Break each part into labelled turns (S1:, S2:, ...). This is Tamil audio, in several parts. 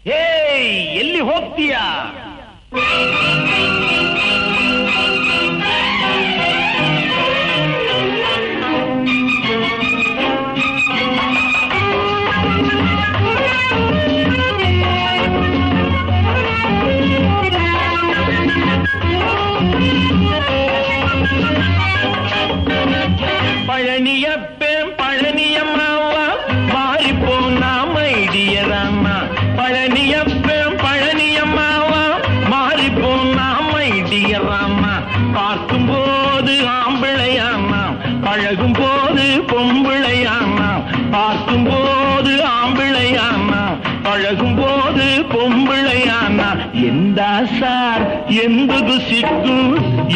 S1: ಏಯ್ ಎಲ್ಲಿ ಹೋಗ್ತೀಯಾ? பழனியப்பேன் பழனியம்மாவா மாறிப்போனா மைடியராமா. பழனியப்பேன் பழனியம்மாவா மாறிப்போனா மைடியராமா. பார்க்கும்போது ஆம்பிளையாமா, பழகும் போது பொம்பிளையாமா. பார்க்கும்போது ஆம்பிளையாமா, பழகும் போது பொம்பிளையானா. எந்தா சார் எந்தது சிக்கு,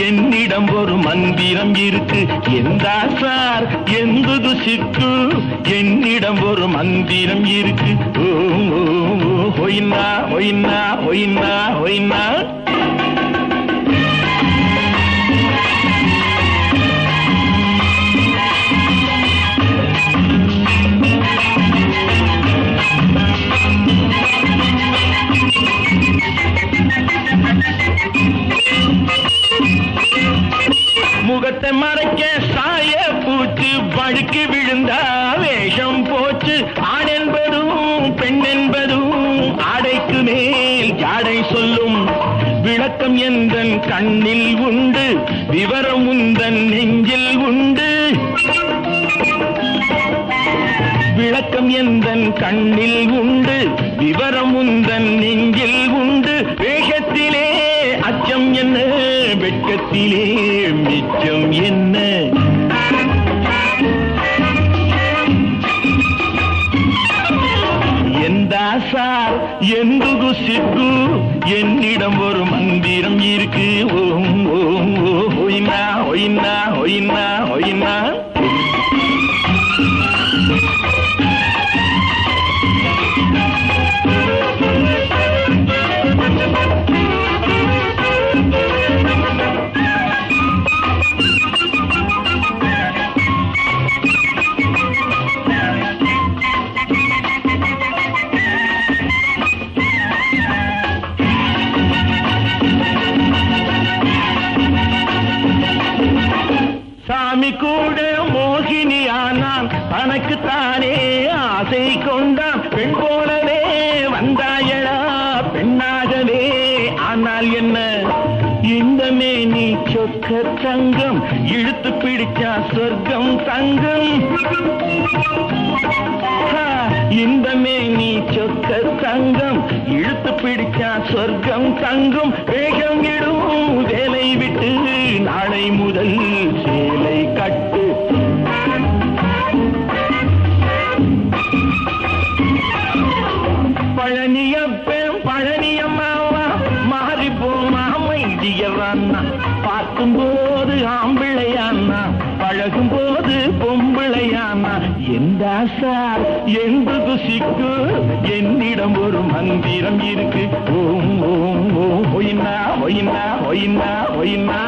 S1: என்னிடம் ஒரு மந்திரம் இருக்கு. எந்தா சார் எந்தது சிக்கு, என்னிடம் ஒரு மந்திரம் இருக்கு. ஒயினா ஒயினா ஒயினா ஒயினா. முகத்தை மறைக்க சாய பூச்சு, வழுக்கு விழுந்தா வேஷம் போச்சு. ஆண் என்பதும் பெண் என்பதும் ஆடைக்கு மேல் ஜாடை சொல்லும். விளக்கம் எந்தன் கண்ணில் உண்டு, விவரம் உந்தன் நெஞ்சில் உண்டு. விளக்கம் எந்தன் கண்ணில் உண்டு, விவரம் உந்தன் நெஞ்சில் உண்டு. வேஷத்திலே அச்சம் என்ன, வெட்கத்திலே மிச்சம் என்ன? எந்தா சார் எந்தது சிக்கு, என்னிடம் ஒரு மந்திரம் இருக்கு. ஓம் ஓம் ஓ ஒயினா ஒயினா ஒயினா ஒயினா. சாமி கூட மோகினியானான், தனக்குத்தானே ஆசை கொண்டான். பெண் போலவே வந்தாயடா பெண்ணாகவே. ஆனால் என்ன இந்த மேனி சொக்க தங்கம், இழுத்து பிடிச்சா சொர்க்கம் தங்கம். இந்த மேனி சொக்க தங்கம், இழுத்து பிடிச்சா சொர்க்கம் தங்கும். வேகம் இடும் வேலை விட்டு நாளை முதல் சேலை கட்டு. பழனியப்பேன் பழனியம்மாவா மாறிப்போமா மைடியரான்னா. பார்க்கும்போது ஆம்பிளையானா, பழகும் போது பொம்பிளையானா. எந்தா சார் எந்தது சிக்கு, என்னிடம் ஒரு மந்திரம் இருக்கு. ஓம் ஓம் ஓ ஒயினா ஒயினா ஒயினா ஒயினா.